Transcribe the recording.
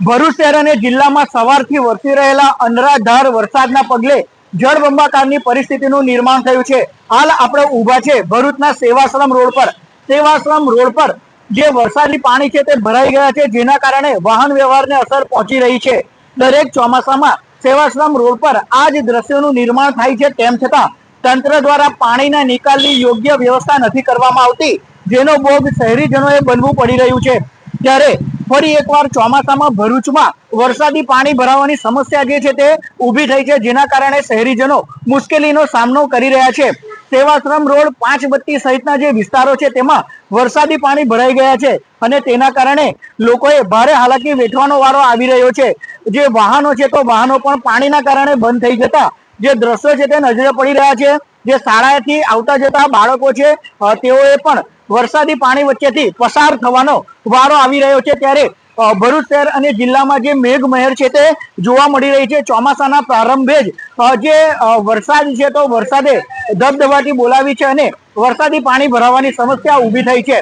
ભરૂચ શહેર અને જિલ્લામાં સવારથી વરસી રહેલા અનરાધાર વરસાદના પગલે જળબંબાકારની પરિસ્થિતિનું નિર્માણ થયું છે। હાલ આપણે ઊભા છે ભરૂચના સેવાશ્રમ રોડ પર। સેવાશ્રમ રોડ પર જે વરસાદી પાણી છે તે ભરાઈ ગયા છે, જેના કારણે વાહન વ્યવહારને અસર પહોંચી રહી છે। દરેક ચોમાસામાં સેવાશ્રમ રોડ પર આ જ દ્રશ્યોનું નિર્માણ થાય છે, તેમ છતાં તંત્ર દ્વારા પાણીના નિકાલની યોગ્ય વ્યવસ્થા નથી કરવામાં આવતી, જેનો ભોગ શહેરીજનોએ બનવું પડી રહ્યું છે। ત્યારે ફરી એકવાર ચોમાસામાં ભરૂચમાં વરસાદી પાણી ભરાવાની સમસ્યા જે છે તે ઊભી થઈ છે, જેના કારણે શહેરીજનો મુશ્કેલીનો સામનો કરી રહ્યા છે। સેવાશ્રમ રોડ, પાંચબત્તી સહિતના જે વિસ્તારો છે તેમાં વરસાદી પાણી ભરાઈ ગયા છે અને તેના કારણે લોકોએ ભારે હાલાકી વેઠવાનો વારો આવી રહ્યો છે। જે વાહનો છે તો વાહનો પણ પાણીના કારણે બંધ થઈ જતા જે દ્રશ્યો છે તે નજરે પડી રહ્યા છે। જે શાળાએથી આવતા જતા બાળકો છે તેઓએ પણ વરસાદી પાણી વચ્ચેથી પસાર થવાનો વારો આવી રહ્યો છે। ત્યારે ભરૂચ શહેર અને જિલ્લામાં જે મેઘમહેર છે તે જોવા મળી રહી છે। ચોમાસાના પ્રારંભે જ જે વરસાદ છે તો વરસાદે ધબધબાટી બોલાવી છે અને વરસાદી પાણી ભરાવાની સમસ્યા ઊભી થઈ છે।